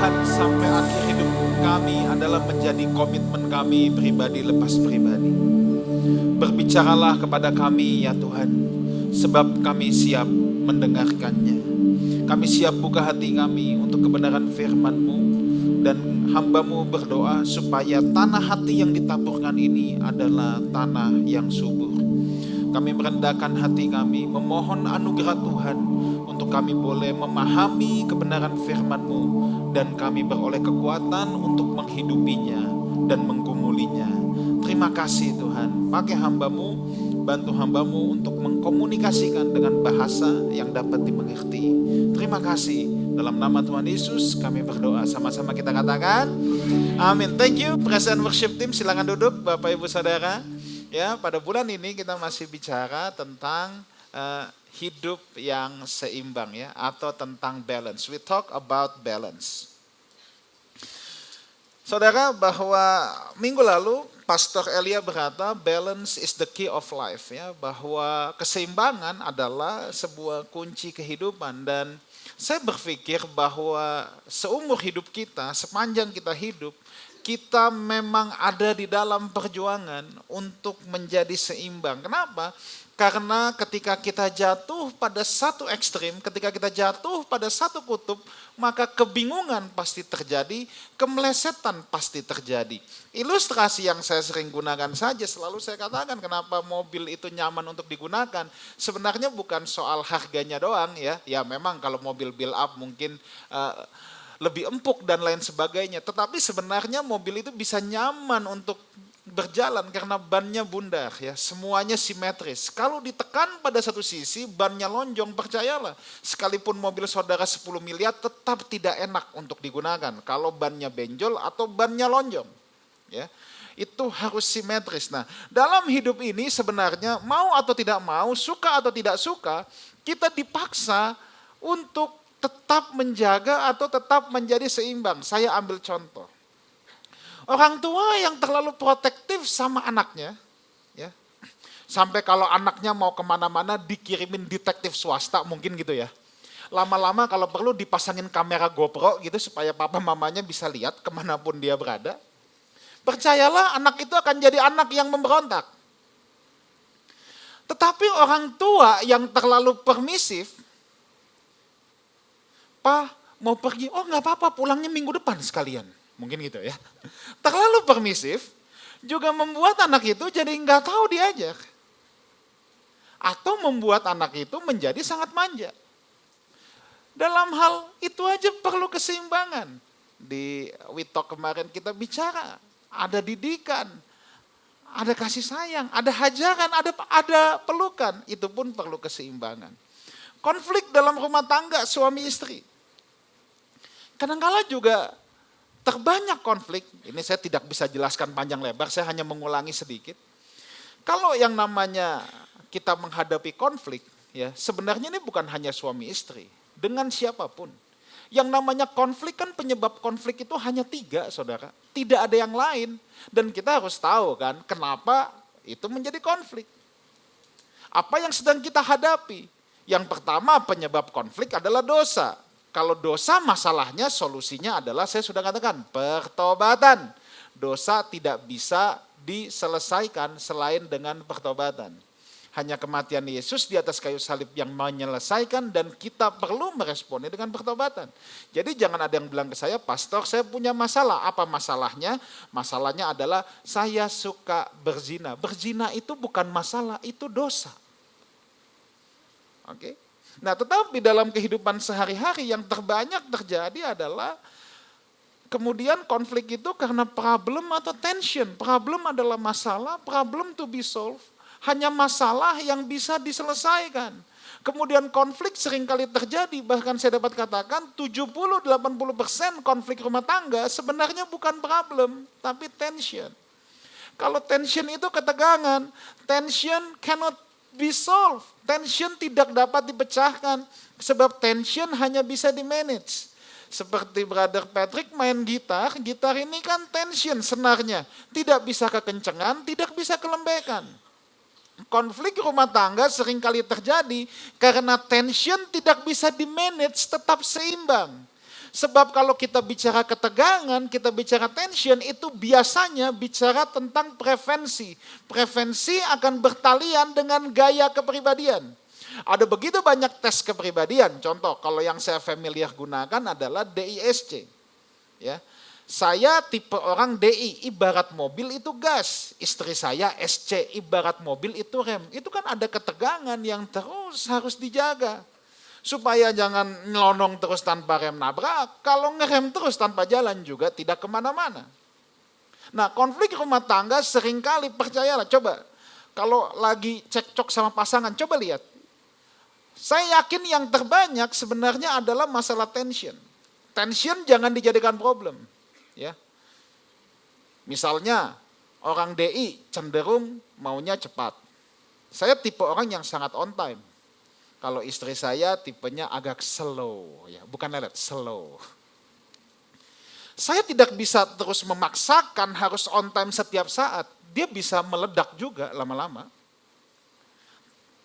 Tuhan sampai akhir hidup kami adalah menjadi komitmen kami pribadi lepas pribadi. Berbicaralah kepada kami ya Tuhan, sebab kami siap mendengarkannya. Kami siap buka hati kami untuk kebenaran firman-Mu, dan hamba-Mu berdoa supaya tanah hati yang ditaburkan ini adalah tanah yang subur. Kami merendahkan hati kami, memohon anugerah Tuhan untuk kami boleh memahami kebenaran firman-Mu, dan kami beroleh kekuatan untuk menghidupinya dan menggumulinya. Terima kasih Tuhan, pakai hamba-Mu, bantu hamba-Mu untuk mengkomunikasikan dengan bahasa yang dapat dimengerti. Terima kasih, dalam nama Tuhan Yesus kami berdoa. Sama-sama kita katakan amin. Thank you Present Worship Team, silakan duduk Bapak Ibu Saudara. Ya, pada bulan ini kita masih bicara tentang hidup yang seimbang ya, atau tentang balance. We talk about balance. Saudara, bahwa minggu lalu Pastor Elia berkata balance is the key of life ya, bahwa keseimbangan adalah sebuah kunci kehidupan. Dan saya berpikir bahwa seumur hidup kita, sepanjang kita hidup, kita memang ada di dalam perjuangan untuk menjadi seimbang. Kenapa? Karena ketika kita jatuh pada satu ekstrim, ketika kita jatuh pada satu kutub, maka kebingungan pasti terjadi, kemelesetan pasti terjadi. Ilustrasi yang saya sering gunakan saja, selalu saya katakan kenapa mobil itu nyaman untuk digunakan. Sebenarnya bukan soal harganya doang ya. Ya memang kalau mobil build up mungkin lebih empuk dan lain sebagainya. Tetapi sebenarnya mobil itu bisa nyaman untuk berjalan karena bannya bundar ya, semuanya simetris. Kalau ditekan pada satu sisi, bannya lonjong, percayalah, sekalipun mobil saudara 10 miliar tetap tidak enak untuk digunakan kalau bannya benjol atau bannya lonjong. Ya. Itu harus simetris. Nah, dalam hidup ini sebenarnya mau atau tidak mau, suka atau tidak suka, kita dipaksa untuk tetap menjaga atau tetap menjadi seimbang. Saya ambil contoh. Orang tua yang terlalu protektif sama anaknya, ya, sampai kalau anaknya mau kemana-mana dikirimin detektif swasta mungkin gitu ya. Lama-lama kalau perlu dipasangin kamera GoPro gitu supaya papa mamanya bisa lihat kemanapun dia berada. Percayalah anak itu akan jadi anak yang memberontak. Tetapi orang tua yang terlalu permisif, "Pa, mau pergi?" "Oh nggak apa-apa, pulangnya minggu depan sekalian." Mungkin gitu ya. Terlalu permisif juga membuat anak itu jadi nggak tahu diajak. Atau membuat anak itu menjadi sangat manja. Dalam hal itu aja perlu keseimbangan. Di Witok kemarin kita bicara, ada didikan, ada kasih sayang, ada hajaran, ada pelukan. Itu pun perlu keseimbangan. Konflik dalam rumah tangga suami istri. Kadang-kala juga terbanyak konflik, ini saya tidak bisa jelaskan panjang lebar, saya hanya mengulangi sedikit. Kalau yang namanya kita menghadapi konflik, ya sebenarnya ini bukan hanya suami istri, dengan siapapun. Yang namanya konflik kan penyebab konflik itu hanya 3, saudara. Tidak ada yang lain. Dan kita harus tahu kan kenapa itu menjadi konflik. Apa yang sedang kita hadapi? Yang pertama penyebab konflik adalah dosa. Kalau dosa masalahnya solusinya adalah saya sudah katakan pertobatan. Dosa tidak bisa diselesaikan selain dengan pertobatan. Hanya kematian Yesus di atas kayu salib yang menyelesaikan dan kita perlu meresponnya dengan pertobatan. Jadi jangan ada yang bilang ke saya, "Pastor, saya punya masalah." Apa masalahnya? Masalahnya adalah saya suka berzina. Berzina itu bukan masalah, itu dosa. Oke. Nah, tetapi dalam kehidupan sehari-hari yang terbanyak terjadi adalah kemudian konflik itu karena problem atau tension. Problem adalah masalah, problem to be solved, hanya masalah yang bisa diselesaikan. Kemudian konflik seringkali terjadi, bahkan saya dapat katakan 70-80% konflik rumah tangga sebenarnya bukan problem, tapi tension. Kalau tension itu ketegangan, tension cannot be solved. Tension tidak dapat dipecahkan sebab tension hanya bisa di-manage. Seperti Brother Patrick main gitar, gitar ini kan tension senarnya. Tidak bisa kekencengan, tidak bisa kelembekan. Konflik rumah tangga seringkali terjadi karena tension tidak bisa di-manage tetap seimbang. Sebab kalau kita bicara ketegangan, kita bicara tension, itu biasanya bicara tentang preferensi. Preferensi akan bertalian dengan gaya kepribadian. Ada begitu banyak tes kepribadian. Contoh, kalau yang saya familiar gunakan adalah DISC. Ya. Saya tipe orang DI, ibarat mobil itu gas. Istri saya SC, ibarat mobil itu rem. Itu kan ada ketegangan yang terus harus dijaga. Supaya jangan nyelonong terus tanpa rem nabrak, kalau ngerem terus tanpa jalan juga tidak kemana-mana. Nah, konflik rumah tangga seringkali, percayalah, coba. Kalau lagi cekcok sama pasangan, coba lihat. Saya yakin yang terbanyak sebenarnya adalah masalah tension. Tension jangan dijadikan problem. Ya. Misalnya, orang DI cenderung maunya cepat. Saya tipe orang yang sangat on time. Kalau istri saya tipenya agak slow, ya, bukan lelet, slow. Saya tidak bisa terus memaksakan harus on time setiap saat. Dia bisa meledak juga lama-lama.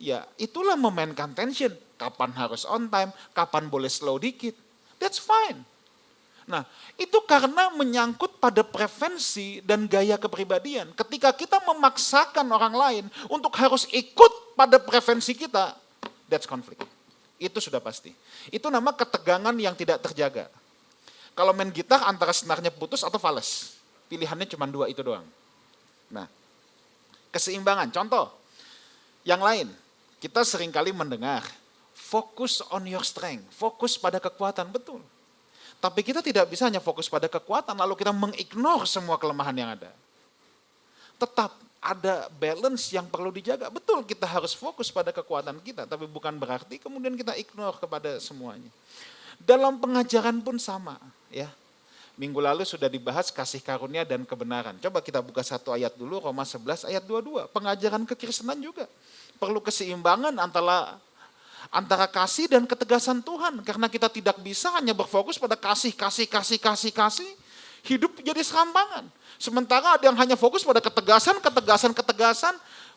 Ya, itulah memainkan tension. Kapan harus on time, kapan boleh slow dikit. That's fine. Nah, itu karena menyangkut pada preferensi dan gaya kepribadian. Ketika kita memaksakan orang lain untuk harus ikut pada preferensi kita, that's conflict. Itu sudah pasti. Itu nama ketegangan yang tidak terjaga. Kalau main gitar antara senarnya putus atau fals. Pilihannya cuma dua itu doang. Nah, keseimbangan. Contoh, yang lain. Kita seringkali mendengar, fokus on your strength. Fokus pada kekuatan, betul. Tapi kita tidak bisa hanya fokus pada kekuatan, lalu kita mengignore semua kelemahan yang ada. Tetap ada balance yang perlu dijaga. Betul, kita harus fokus pada kekuatan kita, tapi bukan berarti kemudian kita ignore kepada semuanya. Dalam pengajaran pun sama, ya. Minggu lalu sudah dibahas kasih karunia dan kebenaran. Coba kita buka satu ayat dulu, Roma 11 ayat 22. Pengajaran kekristenan juga perlu keseimbangan antara kasih dan ketegasan Tuhan. Karena kita tidak bisa hanya berfokus pada kasih. Hidup jadi serampangan. Sementara ada yang hanya fokus pada ketegasan,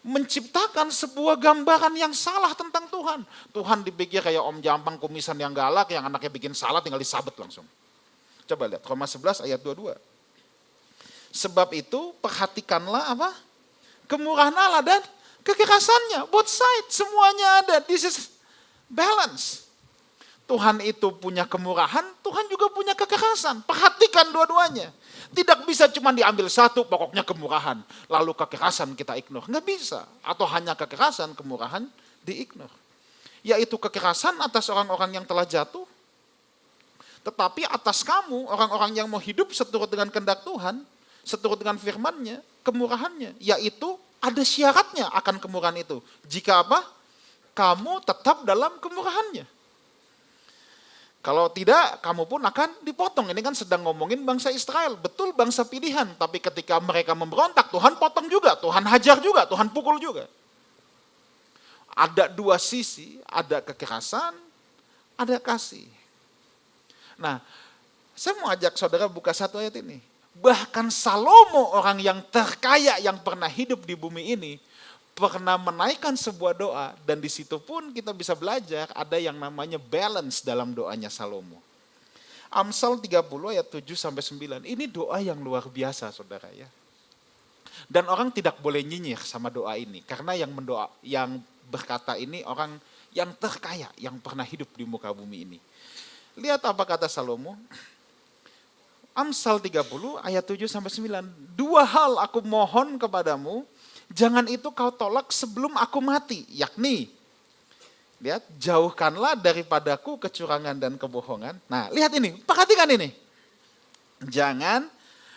menciptakan sebuah gambaran yang salah tentang Tuhan. Tuhan dipikir kayak Om Jampang kumisan yang galak, yang anaknya bikin salah tinggal disabet langsung. Coba lihat, Roma 11 ayat 22. Sebab itu perhatikanlah apa? Kemurahan Allah dan kekerasannya. Both sides, semuanya ada. This is balance. Tuhan itu punya kemurahan, Tuhan juga punya kekerasan. Perhatikan dua-duanya. Tidak bisa cuma diambil satu, pokoknya kemurahan. Lalu kekerasan kita ignore. Nggak bisa. Atau hanya kekerasan, kemurahan di-ignore. Yaitu kekerasan atas orang-orang yang telah jatuh. Tetapi atas kamu, orang-orang yang mau hidup seturut dengan kehendak Tuhan, seturut dengan firman-Nya, kemurahannya. Yaitu ada syaratnya akan kemurahan itu. Jika apa? Kamu tetap dalam kemurahannya. Kalau tidak, kamu pun akan dipotong. Ini kan sedang ngomongin bangsa Israel. Betul bangsa pilihan. Tapi ketika mereka memberontak, Tuhan potong juga. Tuhan hajar juga. Tuhan pukul juga. Ada dua sisi. Ada kekerasan, ada kasih. Nah, saya mau ajak saudara buka satu ayat ini. Bahkan Salomo, orang yang terkaya yang pernah hidup di bumi ini, pernah menaikkan sebuah doa, dan di situ pun kita bisa belajar ada yang namanya balance dalam doanya Salomo. Amsal 30 ayat 7-9. Ini doa yang luar biasa, saudara ya. Dan orang tidak boleh nyinyir sama doa ini, karena yang berkata ini orang yang terkaya yang pernah hidup di muka bumi ini. Lihat apa kata Salomo. Amsal 30 ayat 7-9. Dua hal aku mohon kepadamu, jangan itu kau tolak sebelum aku mati. Yakni, lihat, jauhkanlah daripadaku kecurangan dan kebohongan. Nah, lihat ini, perhatikan ini. Jangan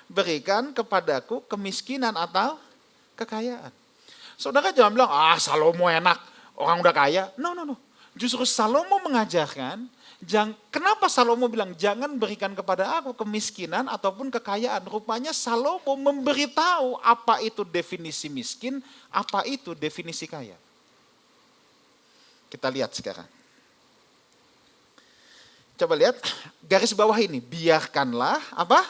berikan kepadaku kemiskinan atau kekayaan. Saudara jangan bilang, Salomo enak, orang udah kaya. No. Justru Salomo mengajarkan, kenapa Salomo bilang jangan berikan kepada aku kemiskinan ataupun kekayaan. Rupanya Salomo memberitahu apa itu definisi miskin, apa itu definisi kaya. Kita lihat sekarang. Coba lihat garis bawah ini. Biarkanlah apa?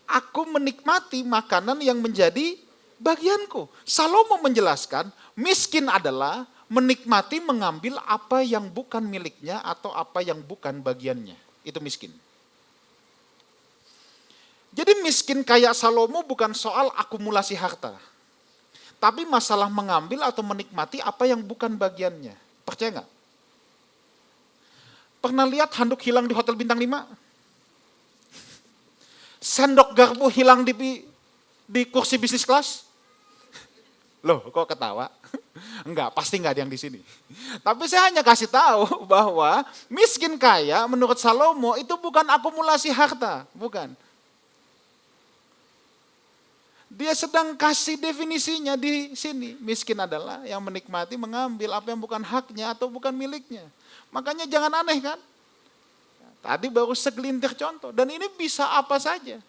Aku menikmati makanan yang menjadi bagianku. Salomo menjelaskan miskin adalah menikmati mengambil apa yang bukan miliknya atau apa yang bukan bagiannya. Itu miskin. Jadi miskin kayak Salomo bukan soal akumulasi harta. Tapi masalah mengambil atau menikmati apa yang bukan bagiannya. Percaya nggak? Pernah lihat handuk hilang di hotel bintang 5? Sendok garpu hilang di kursi bisnis kelas? Loh, kok ketawa? Enggak, pasti enggak ada yang di sini. Tapi saya hanya kasih tahu bahwa miskin kaya menurut Salomo itu bukan akumulasi harta, bukan. Dia sedang kasih definisinya di sini. Miskin adalah yang menikmati mengambil apa yang bukan haknya atau bukan miliknya. Makanya jangan aneh kan? Tadi baru segelintir contoh dan ini bisa apa saja.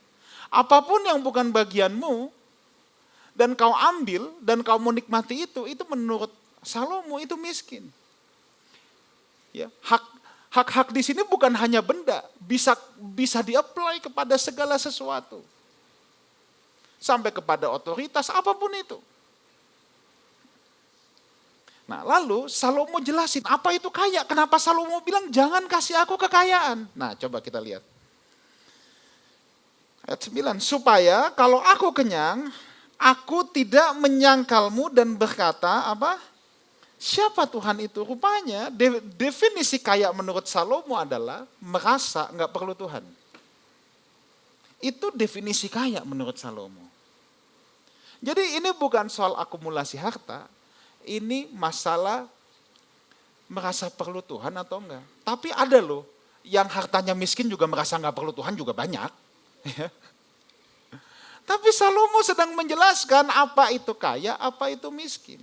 Apapun yang bukan bagianmu dan kau ambil dan kau menikmati itu menurut Salomo itu miskin. Ya, hak di sini bukan hanya benda, bisa di-apply kepada segala sesuatu. Sampai kepada otoritas apapun itu. Nah, lalu Salomo jelasin apa itu kaya. Kenapa Salomo bilang jangan kasih aku kekayaan. Nah, coba kita lihat. Ayat 9, supaya kalau aku kenyang, aku tidak menyangkalmu dan berkata apa? Siapa Tuhan itu? Rupanya definisi kaya menurut Salomo adalah merasa nggak perlu Tuhan. Itu definisi kaya menurut Salomo. Jadi ini bukan soal akumulasi harta, ini masalah merasa perlu Tuhan atau enggak. Tapi ada loh yang hartanya miskin juga merasa nggak perlu Tuhan juga banyak. Tapi Salomo sedang menjelaskan apa itu kaya, apa itu miskin.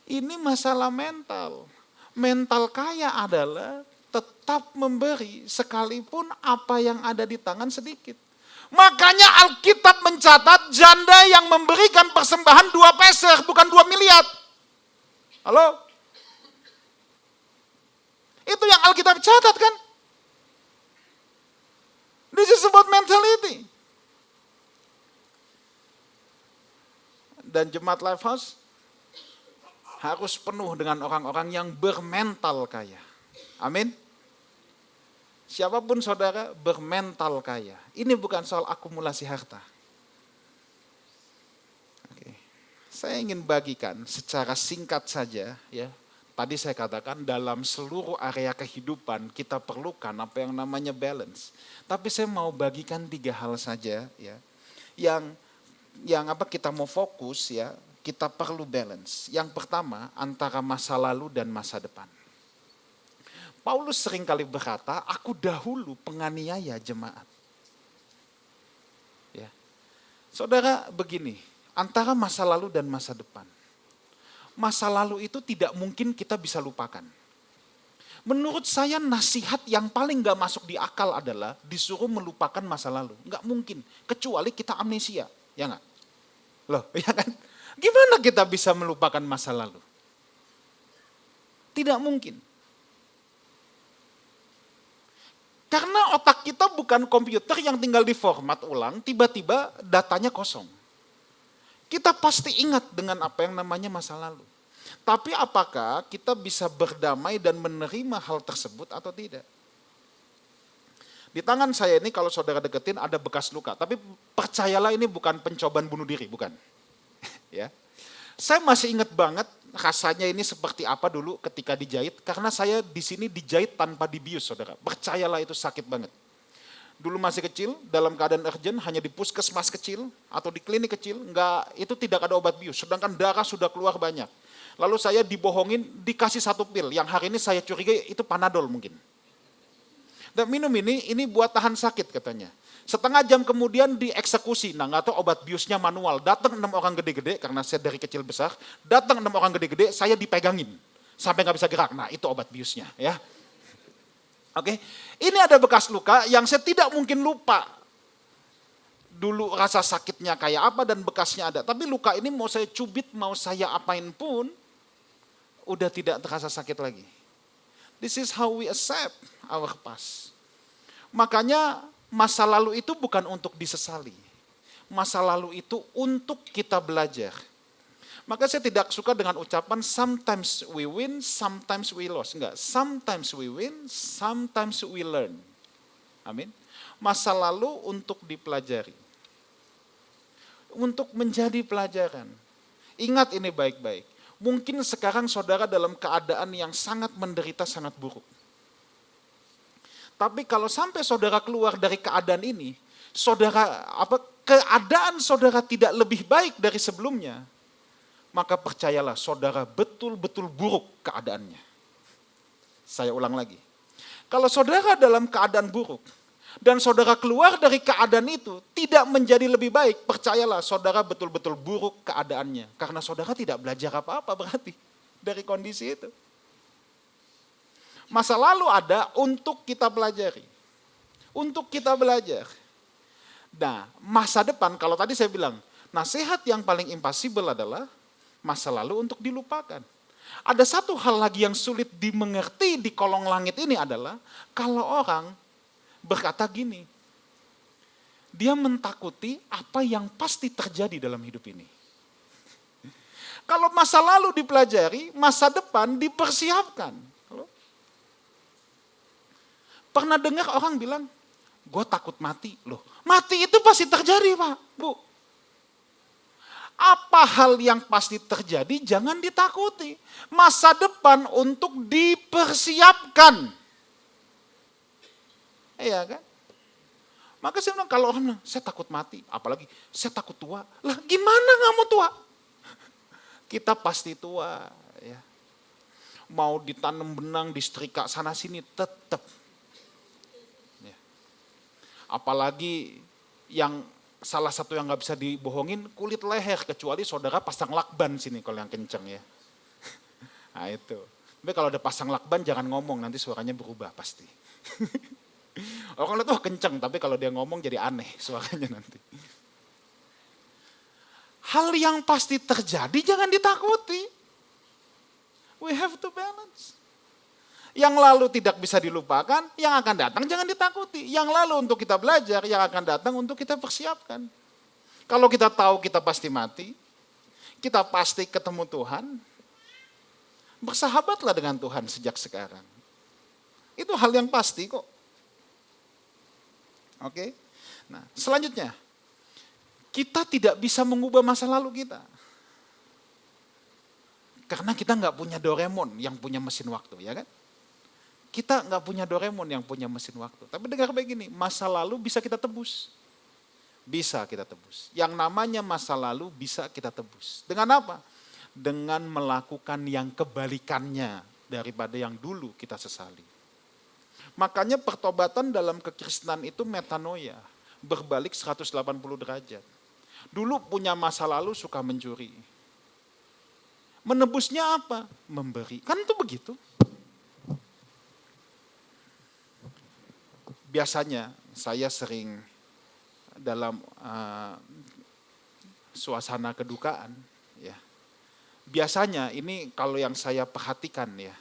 Ini masalah mental. Mental kaya adalah tetap memberi sekalipun apa yang ada di tangan sedikit. Makanya Alkitab mencatat janda yang memberikan persembahan 2 peser bukan 2 miliar. Halo? Itu yang Alkitab catat kan? This is about mentality. Dan jemaat Lifehouse harus penuh dengan orang-orang yang bermental kaya. Amin. Siapapun saudara bermental kaya. Ini bukan soal akumulasi harta. Oke. Saya ingin bagikan secara singkat saja ya. Tadi saya katakan dalam seluruh area kehidupan kita perlukan apa yang namanya balance. Tapi saya mau bagikan 3 hal saja ya. Yang apa kita mau fokus ya, kita perlu balance. Yang pertama antara masa lalu dan masa depan. Paulus seringkali berkata, aku dahulu penganiaya jemaat. Ya. Saudara begini, antara masa lalu dan masa depan. Masa lalu itu tidak mungkin kita bisa lupakan. Menurut saya nasihat yang paling gak masuk di akal adalah disuruh melupakan masa lalu. Gak mungkin, kecuali kita amnesia. Ya enggak? Loh, ya kan? Gimana kita bisa melupakan masa lalu? Tidak mungkin. Karena otak kita bukan komputer yang tinggal diformat ulang, tiba-tiba datanya kosong. Kita pasti ingat dengan apa yang namanya masa lalu. Tapi apakah kita bisa berdamai dan menerima hal tersebut atau tidak? Di tangan saya ini kalau saudara deketin ada bekas luka. Tapi percayalah ini bukan pencobaan bunuh diri, bukan. Ya. Saya masih ingat banget rasanya ini seperti apa dulu ketika dijahit. Karena saya di sini dijahit tanpa dibius, saudara. Percayalah itu sakit banget. Dulu masih kecil, dalam keadaan urgent, hanya di puskesmas kecil atau di klinik kecil, itu tidak ada obat bius. Sedangkan darah sudah keluar banyak. Lalu saya dibohongin, dikasih 1 pil. Yang hari ini saya curiga itu Panadol mungkin. Dan minum ini buat tahan sakit katanya. Setengah jam kemudian dieksekusi. Nah nggak tahu obat biusnya manual. Datang 6 orang gede-gede, karena saya dari kecil besar. Datang 6 orang gede-gede, saya dipegangin. Sampai nggak bisa gerak. Nah itu obat biusnya ya. Oke, ini ada bekas luka yang saya tidak mungkin lupa. Dulu rasa sakitnya kayak apa dan bekasnya ada. Tapi luka ini mau saya cubit, mau saya apain pun, udah tidak terasa sakit lagi. This is how we accept our past. Makanya masa lalu itu bukan untuk disesali. Masa lalu itu untuk kita belajar. Maka saya tidak suka dengan ucapan sometimes we win, sometimes we lose. Enggak, sometimes we win, sometimes we learn. Amin. Masa lalu untuk dipelajari. Untuk menjadi pelajaran. Ingat ini baik-baik. Mungkin sekarang saudara dalam keadaan yang sangat menderita, sangat buruk. Tapi kalau sampai saudara keluar dari keadaan ini, keadaan saudara tidak lebih baik dari sebelumnya, maka percayalah saudara betul-betul buruk keadaannya. Saya ulang lagi. Kalau saudara dalam keadaan buruk, dan saudara keluar dari keadaan itu tidak menjadi lebih baik, percayalah saudara betul-betul buruk keadaannya. Karena saudara tidak belajar apa-apa berarti dari kondisi itu. Masa lalu ada untuk kita pelajari. Untuk kita belajar. Nah, masa depan, kalau tadi saya bilang, nasihat yang paling impossible adalah masa lalu untuk dilupakan. Ada satu hal lagi yang sulit dimengerti di kolong langit ini adalah kalau orang berkata gini, dia mentakuti apa yang pasti terjadi dalam hidup ini. Kalau masa lalu dipelajari, masa depan dipersiapkan. Pernah dengar orang bilang, gue takut mati. Loh, mati itu pasti terjadi, Pak, Bu. Apa hal yang pasti terjadi jangan ditakuti. Masa depan untuk dipersiapkan. Iya kan? Maka saya bilang kalau orang bilang, saya takut mati. Apalagi saya takut tua. Lah gimana gak mau tua? Kita pasti tua. Ya. Mau ditanam benang, disetrika sana sini tetap. Ya. Apalagi yang salah satu yang gak bisa dibohongin kulit leher, kecuali saudara pasang lakban sini kalau yang kenceng ya. Nah itu. Tapi kalau ada pasang lakban jangan ngomong, nanti suaranya berubah pasti. Orang lihat kenceng, tapi kalau dia ngomong jadi aneh suaranya nanti. Hal yang pasti terjadi jangan ditakuti. We have to balance. Yang lalu tidak bisa dilupakan, yang akan datang jangan ditakuti. Yang lalu untuk kita belajar, yang akan datang untuk kita persiapkan. Kalau kita tahu kita pasti mati, kita pasti ketemu Tuhan, bersahabatlah dengan Tuhan sejak sekarang. Itu hal yang pasti kok. Oke? Nah, selanjutnya, kita tidak bisa mengubah masa lalu kita. Karena kita nggak punya Doraemon yang punya mesin waktu, ya kan? Kita nggak punya Doraemon yang punya mesin waktu. Tapi dengar begini, masa lalu bisa kita tebus. Bisa kita tebus. Yang namanya masa lalu bisa kita tebus. Dengan apa? Dengan melakukan yang kebalikannya daripada yang dulu kita sesali. Makanya pertobatan dalam kekristenan itu metanoia. Berbalik 180 derajat. Dulu punya masa lalu suka mencuri. Menebusnya apa? Memberi. Kan itu begitu. Biasanya saya sering dalam suasana kedukaan, ya. Biasanya ini kalau yang saya perhatikan ya,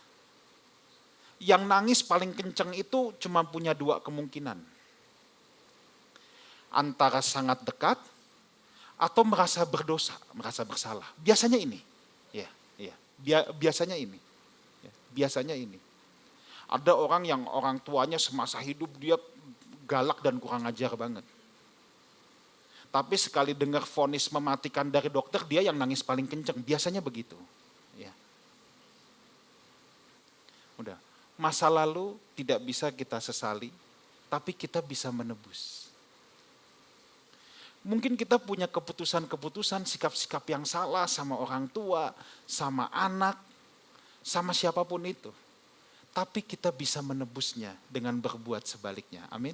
yang nangis paling kencang itu cuma punya dua kemungkinan. Antara sangat dekat atau merasa berdosa, merasa bersalah. Biasanya ini, ya. Biasanya ini, ya. Biasanya ini. Ada orang yang orang tuanya semasa hidup dia galak dan kurang ajar banget. Tapi sekali dengar vonis mematikan dari dokter, dia yang nangis paling kenceng. Biasanya begitu. Ya. Udah. Masa lalu tidak bisa kita sesali, tapi kita bisa menebus. Mungkin kita punya keputusan-keputusan, sikap-sikap yang salah sama orang tua, sama anak, sama siapapun itu. Tapi kita bisa menebusnya dengan berbuat sebaliknya. Amin.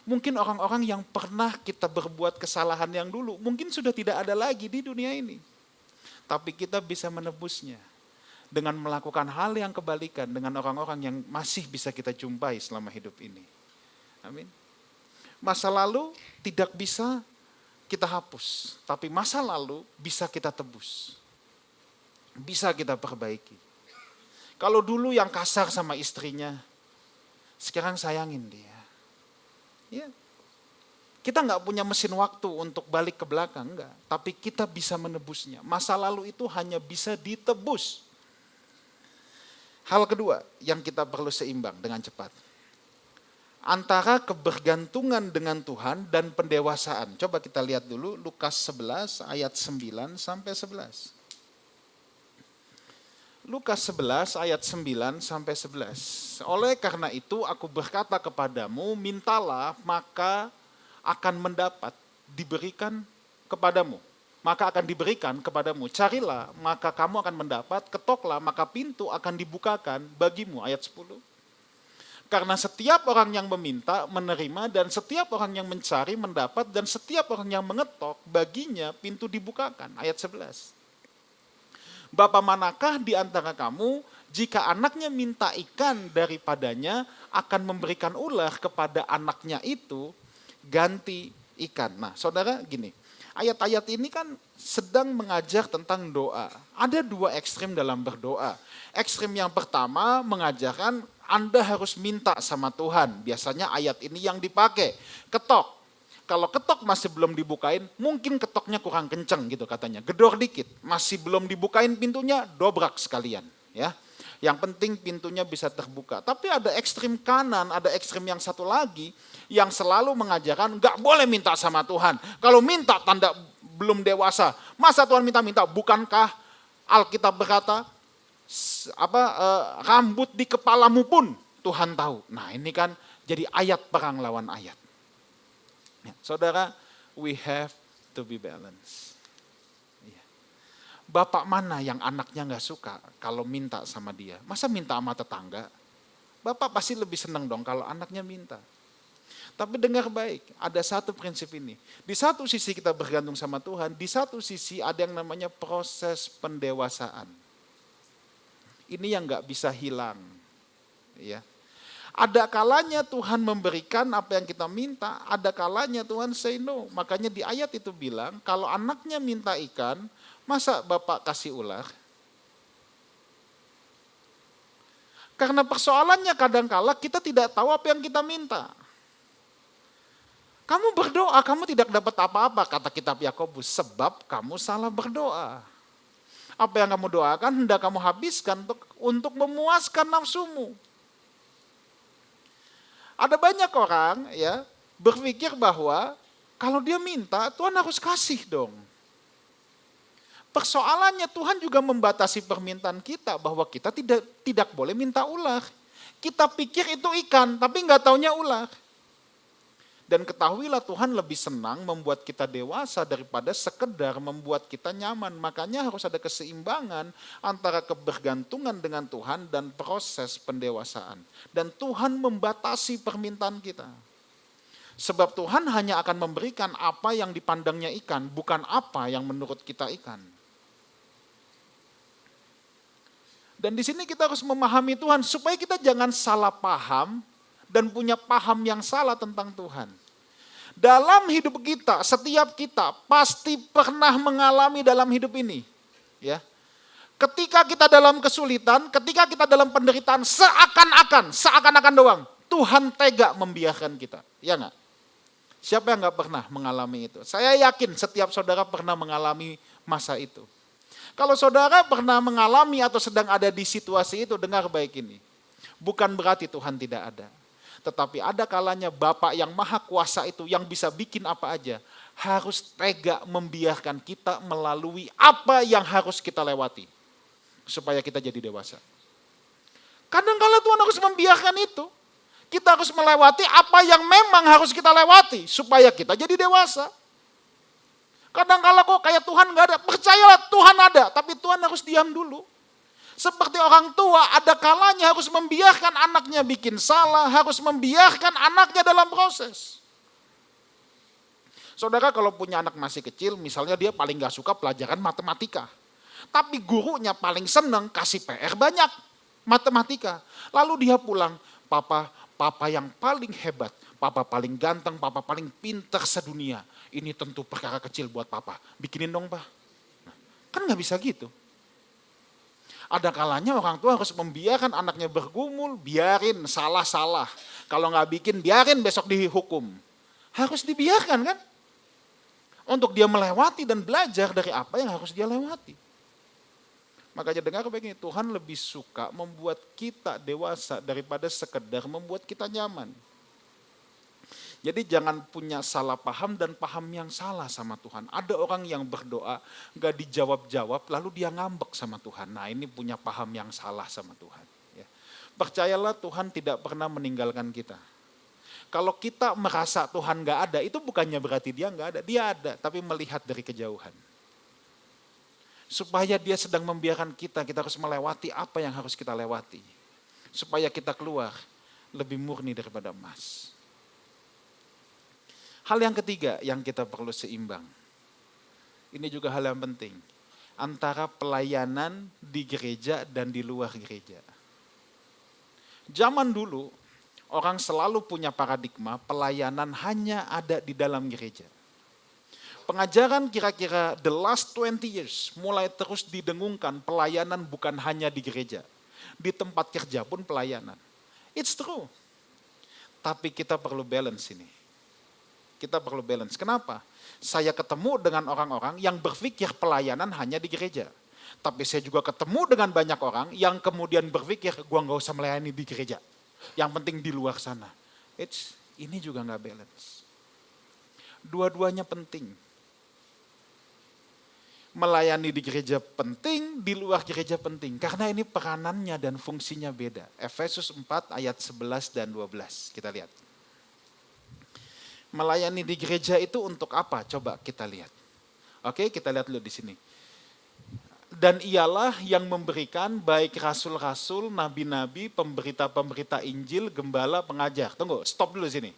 Mungkin orang-orang yang pernah kita berbuat kesalahan yang dulu, mungkin sudah tidak ada lagi di dunia ini. Tapi kita bisa menebusnya dengan melakukan hal yang kebalikan dengan orang-orang yang masih bisa kita jumpai selama hidup ini. Amin. Masa lalu tidak bisa kita hapus, tapi masa lalu bisa kita tebus. Bisa kita perbaiki. Kalau dulu yang kasar sama istrinya, sekarang sayangin dia. Ya. Kita nggak punya mesin waktu untuk balik ke belakang, enggak. Tapi kita bisa menebusnya. Masa lalu itu hanya bisa ditebus. Hal kedua yang kita perlu seimbang dengan cepat. antara kebergantungan dengan Tuhan dan pendewasaan. Coba kita lihat dulu Lukas 11 ayat 9 sampai 11. Lukas 11 ayat 9 sampai 11. Oleh karena itu aku berkata kepadamu, mintalah maka akan mendapat, diberikan kepadamu. Maka akan diberikan kepadamu. Carilah maka kamu akan mendapat, ketoklah maka pintu akan dibukakan bagimu. Ayat 10. Karena setiap orang yang meminta menerima, dan setiap orang yang mencari mendapat, dan setiap orang yang mengetok baginya pintu dibukakan. Ayat 11. Bapa manakah di antara kamu jika anaknya minta ikan daripadanya akan memberikan ular kepada anaknya itu ganti ikan. Nah saudara gini, ayat-ayat ini kan sedang mengajar tentang doa. Ada dua ekstrim dalam berdoa. Ekstrim yang pertama mengajarkan Anda harus minta sama Tuhan. Biasanya ayat ini yang dipakai. Ketok. Kalau ketok masih belum dibukain, mungkin ketoknya kurang kenceng gitu katanya. Gedor dikit, masih belum dibukain pintunya, dobrak sekalian. Ya. Yang penting pintunya bisa terbuka. Tapi ada ekstrim kanan, ada ekstrim yang satu lagi yang selalu mengajarkan nggak boleh minta sama Tuhan. Kalau minta tanda belum dewasa, masa Tuhan minta-minta? Bukankah Alkitab berkata rambut di kepalamu pun Tuhan tahu. Nah ini kan jadi ayat perang lawan ayat. Ya, saudara, we have to be balanced. Ya. Bapak mana yang anaknya gak suka kalau minta sama dia? Masa minta sama tetangga? Bapak pasti lebih senang dong kalau anaknya minta. Tapi dengar baik, ada satu prinsip ini. Di satu sisi kita bergantung sama Tuhan, di satu sisi ada yang namanya proses pendewasaan. Ini yang gak bisa hilang. Ya. Ada kalanya Tuhan memberikan apa yang kita minta, ada kalanya Tuhan say no. Makanya di ayat itu bilang, kalau anaknya minta ikan, masa Bapak kasih ular? Karena persoalannya kadangkala kita tidak tahu apa yang kita minta. Kamu berdoa, kamu tidak dapat apa-apa, kata kitab Yakobus, sebab kamu salah berdoa. Apa yang kamu doakan hendak kamu habiskan untuk memuaskan nafsumu. Ada banyak orang ya berpikir bahwa kalau dia minta Tuhan harus kasih dong. Persoalannya Tuhan juga membatasi permintaan kita bahwa kita tidak boleh minta ular. Kita pikir itu ikan tapi nggak taunya ular. Dan ketahuilah Tuhan lebih senang membuat kita dewasa daripada sekedar membuat kita nyaman. Makanya harus ada keseimbangan antara kebergantungan dengan Tuhan dan proses pendewasaan. Dan Tuhan membatasi permintaan kita. Sebab Tuhan hanya akan memberikan apa yang dipandangnya ikan, bukan apa yang menurut kita ikan. Dan di sini kita harus memahami Tuhan supaya kita jangan salah paham dan punya paham yang salah tentang Tuhan. Dalam hidup kita, setiap kita pasti pernah mengalami dalam hidup ini. Ya. Ketika kita dalam kesulitan, ketika kita dalam penderitaan, seakan-akan doang, Tuhan tega membiarkan kita. Ya enggak? Siapa yang enggak pernah mengalami itu? Saya yakin setiap saudara pernah mengalami masa itu. Kalau saudara pernah mengalami atau sedang ada di situasi itu, dengar baik ini. Bukan berarti Tuhan tidak ada. Tetapi ada kalanya Bapa yang maha kuasa itu yang bisa bikin apa aja. Harus tega membiarkan kita melalui apa yang harus kita lewati. Supaya kita jadi dewasa. Kadang-kala Tuhan harus membiarkan itu. Kita harus melewati apa yang memang harus kita lewati. Supaya kita jadi dewasa. Kadang-kala kok kayak Tuhan gak ada. Percayalah Tuhan ada. Tapi Tuhan harus diam dulu. Seperti orang tua, ada kalanya harus membiarkan anaknya bikin salah, harus membiarkan anaknya dalam proses. Saudara kalau punya anak masih kecil, misalnya dia paling gak suka pelajaran matematika. Tapi gurunya paling seneng kasih PR banyak, matematika. Lalu dia pulang, papa yang paling hebat, papa paling ganteng, papa paling pintar sedunia. Ini tentu perkara kecil buat papa, bikinin dong pak. Nah, kan gak bisa gitu. Ada kalanya orang tua harus membiarkan anaknya bergumul, biarin salah-salah. Kalau nggak bikin, biarin besok dihukum. Harus dibiarkan kan? Untuk dia melewati dan belajar dari apa yang harus dia lewati. Makanya dengar baik ini, Tuhan lebih suka membuat kita dewasa daripada sekedar membuat kita nyaman. Jadi jangan punya salah paham dan paham yang salah sama Tuhan. Ada orang yang berdoa, gak dijawab-jawab, lalu dia ngambek sama Tuhan. Nah ini punya paham yang salah sama Tuhan. Ya. Percayalah Tuhan tidak pernah meninggalkan kita. Kalau kita merasa Tuhan gak ada, itu bukannya berarti dia gak ada. Dia ada, tapi melihat dari kejauhan. Supaya dia sedang membiarkan kita harus melewati apa yang harus kita lewati. Supaya kita keluar lebih murni daripada emas. Hal yang ketiga yang kita perlu seimbang. Ini juga hal yang penting. Antara pelayanan di gereja dan di luar gereja. Zaman dulu, orang selalu punya paradigma pelayanan hanya ada di dalam gereja. Pengajaran kira-kira the last 20 years mulai terus didengungkan pelayanan bukan hanya di gereja. Di tempat kerja pun pelayanan. It's true. Tapi kita perlu balance ini. Kita perlu balance. Kenapa? Saya ketemu dengan orang-orang yang berpikir pelayanan hanya di gereja. Tapi saya juga ketemu dengan banyak orang yang kemudian berpikir, gua nggak usah melayani di gereja. Yang penting di luar sana. Ini juga nggak balance. Dua-duanya penting. Melayani di gereja penting, di luar gereja penting. Karena ini peranannya dan fungsinya beda. Efesus 4 ayat 11 dan 12. Kita lihat. Melayani di gereja itu untuk apa? Coba kita lihat. Oke, kita lihat dulu di sini. Dan ialah yang memberikan baik rasul-rasul, nabi-nabi, pemberita-pemberita Injil, gembala, pengajar. Tunggu, stop dulu sini.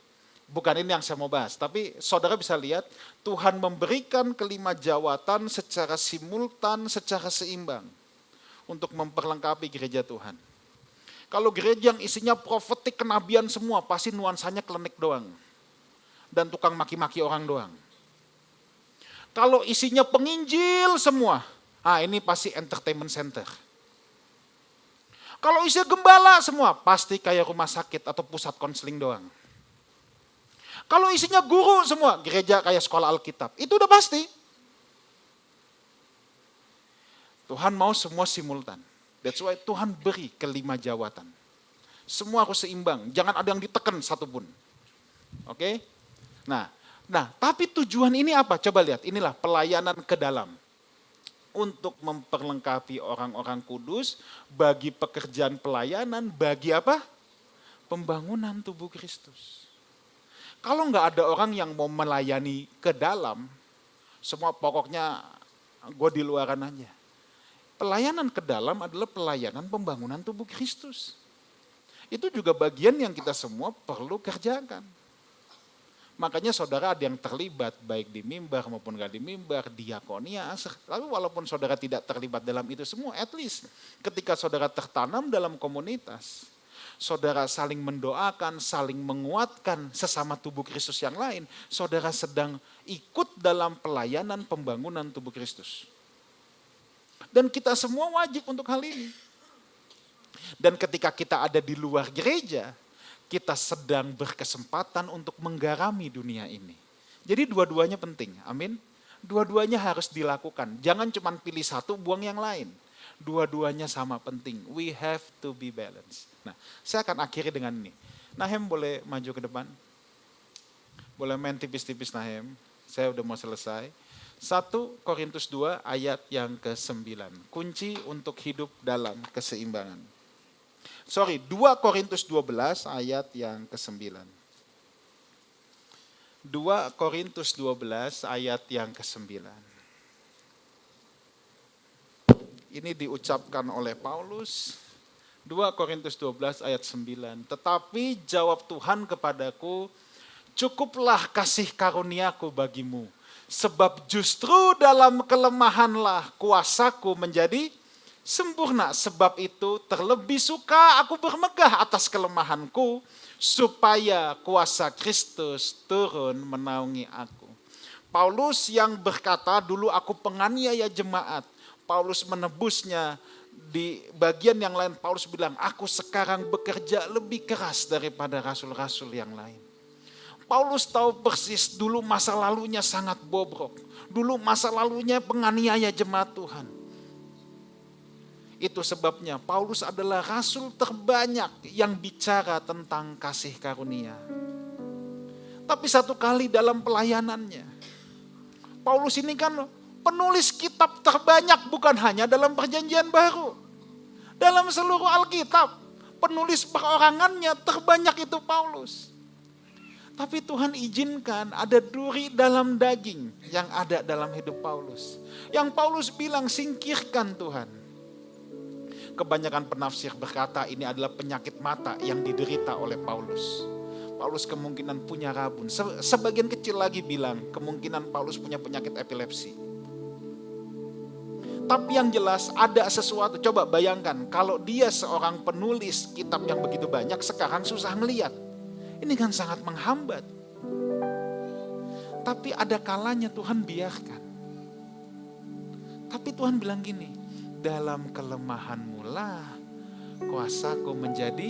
Bukan ini yang saya mau bahas, tapi saudara bisa lihat Tuhan memberikan kelima jawatan secara simultan, secara seimbang untuk memperlengkapi gereja Tuhan. Kalau gereja yang isinya profetik kenabian semua, pasti nuansanya klinik doang. Dan tukang maki-maki orang doang. Kalau isinya penginjil semua, ini pasti entertainment center. Kalau isinya gembala semua, pasti kayak rumah sakit atau pusat konseling doang. Kalau isinya guru semua, gereja kayak sekolah Alkitab, itu udah pasti. Tuhan mau semua simultan. That's why Tuhan beri kelima jawatan. Semua harus seimbang, jangan ada yang ditekan satupun. Oke? Nah, tapi tujuan ini apa? Coba lihat, inilah pelayanan ke dalam. Untuk memperlengkapi orang-orang kudus, bagi pekerjaan pelayanan, bagi apa? Pembangunan tubuh Kristus. Kalau nggak ada orang yang mau melayani ke dalam, semua pokoknya gue di luaran aja. Pelayanan ke dalam adalah pelayanan pembangunan tubuh Kristus. Itu juga bagian yang kita semua perlu kerjakan. Makanya saudara ada yang terlibat baik di mimbar maupun gak di mimbar, diakonia. Tapi walaupun saudara tidak terlibat dalam itu semua, at least ketika saudara tertanam dalam komunitas, saudara saling mendoakan, saling menguatkan sesama tubuh Kristus yang lain, saudara sedang ikut dalam pelayanan pembangunan tubuh Kristus. Dan kita semua wajib untuk hal ini. Dan ketika kita ada di luar gereja, kita sedang berkesempatan untuk menggarami dunia ini. Jadi dua-duanya penting, amin. Dua-duanya harus dilakukan. Jangan cuma pilih satu, buang yang lain. Dua-duanya sama penting. We have to be balanced. Nah, saya akan akhiri dengan ini. Nahem boleh maju ke depan. Boleh main tipis-tipis Nahem. Saya udah mau selesai. 1 Korintus 2 ayat yang ke-9. Kunci untuk hidup dalam keseimbangan. 2 Korintus 12 ayat yang ke-9. 2 Korintus 12 ayat yang ke-9. Ini diucapkan oleh Paulus. 2 Korintus 12 ayat 9. Tetapi jawab Tuhan kepadaku, cukuplah kasih karuniaku bagimu. Sebab justru dalam kelemahanlah kuasaku menjadi sempurna. Sebab itu terlebih suka aku bermegah atas kelemahanku, supaya kuasa Kristus turun menaungi aku. Paulus yang berkata, dulu aku penganiaya jemaat. Paulus menebusnya. Di bagian yang lain Paulus bilang, aku sekarang bekerja lebih keras daripada rasul-rasul yang lain. Paulus tahu persis dulu masa lalunya sangat bobrok. Dulu masa lalunya penganiaya jemaat Tuhan. Itu sebabnya Paulus adalah rasul terbanyak yang bicara tentang kasih karunia. Tapi satu kali dalam pelayanannya, Paulus ini kan penulis kitab terbanyak bukan hanya dalam Perjanjian Baru. Dalam seluruh Alkitab, penulis perorangannya terbanyak itu Paulus. Tapi Tuhan izinkan ada duri dalam daging yang ada dalam hidup Paulus. Yang Paulus bilang, singkirkan Tuhan. Kebanyakan penafsir berkata ini adalah penyakit mata yang diderita oleh Paulus. Paulus kemungkinan punya rabun. Sebagian kecil lagi bilang kemungkinan Paulus punya penyakit epilepsi. Tapi yang jelas ada sesuatu. Coba bayangkan kalau dia seorang penulis kitab yang begitu banyak, sekarang susah melihat. Ini kan sangat menghambat. Tapi ada kalanya Tuhan biarkan. Tapi Tuhan bilang gini, dalam kelemahanmu lah kuasaku menjadi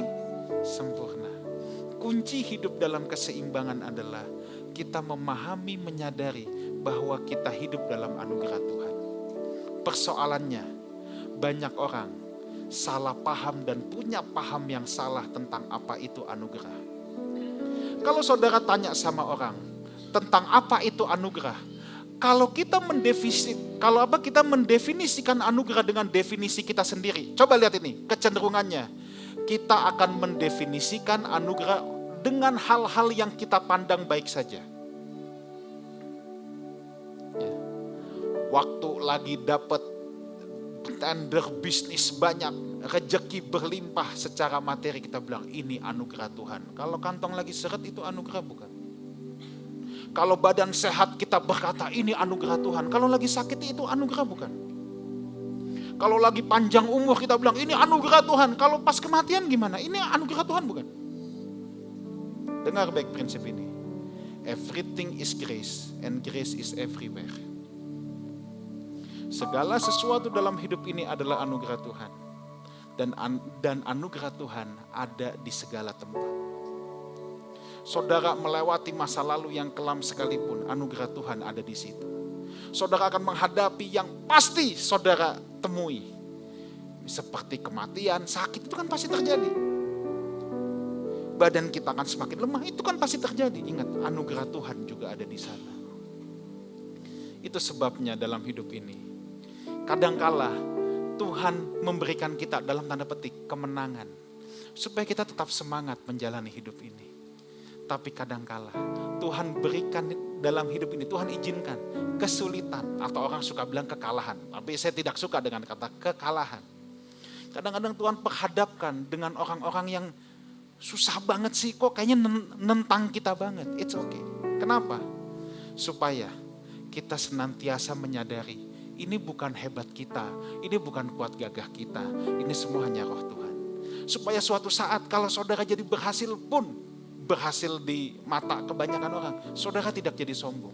sempurna. Kunci hidup dalam keseimbangan adalah kita memahami, menyadari bahwa kita hidup dalam anugerah Tuhan. Persoalannya, banyak orang salah paham dan punya paham yang salah tentang apa itu anugerah. Kalau saudara tanya sama orang tentang apa itu anugerah, kalau kita mendefinisikan anugerah dengan definisi kita sendiri, coba lihat ini kecenderungannya. Kita akan mendefinisikan anugerah dengan hal-hal yang kita pandang baik saja. Ya. Waktu lagi dapat tender bisnis banyak, rezeki berlimpah secara materi, kita bilang ini anugerah Tuhan. Kalau kantong lagi seret itu anugerah bukan? Kalau badan sehat kita berkata ini anugerah Tuhan. Kalau lagi sakit itu anugerah bukan? Kalau lagi panjang umur kita bilang ini anugerah Tuhan. Kalau pas kematian gimana? Ini anugerah Tuhan bukan? Dengar baik prinsip ini. Everything is grace and grace is everywhere. Segala sesuatu dalam hidup ini adalah anugerah Tuhan. Dan anugerah Tuhan ada di segala tempat. Saudara melewati masa lalu yang kelam sekalipun, anugerah Tuhan ada di situ. Saudara akan menghadapi yang pasti saudara temui. Seperti kematian, sakit itu kan pasti terjadi. Badan kita akan semakin lemah, itu kan pasti terjadi. Ingat, anugerah Tuhan juga ada di sana. Itu sebabnya dalam hidup ini, kadangkala Tuhan memberikan kita dalam tanda petik kemenangan. Supaya kita tetap semangat menjalani hidup ini. Tapi kadangkala Tuhan berikan dalam hidup ini, Tuhan izinkan kesulitan. Atau orang suka bilang kekalahan. Tapi saya tidak suka dengan kata kekalahan. Kadang-kadang Tuhan perhadapkan dengan orang-orang yang susah banget sih, kok kayaknya nentang kita banget. It's okay. Kenapa? Supaya kita senantiasa menyadari, ini bukan hebat kita, ini bukan kuat gagah kita, ini semua hanya roh Tuhan. Supaya suatu saat kalau saudara jadi berhasil pun, berhasil di mata kebanyakan orang, saudara tidak jadi sombong.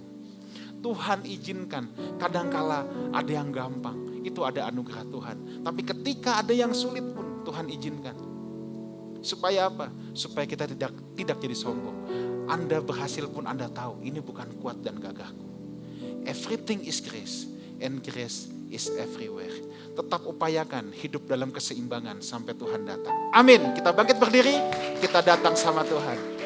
Tuhan izinkan, kadangkala ada yang gampang, itu ada anugerah Tuhan. Tapi ketika ada yang sulit pun Tuhan izinkan. Supaya apa? Supaya kita tidak jadi sombong. Anda berhasil pun Anda tahu, ini bukan kuat dan gagahku. Everything is grace and grace is everywhere. Tetap upayakan hidup dalam keseimbangan sampai Tuhan datang. Amin. Kita bangkit berdiri, kita datang sama Tuhan.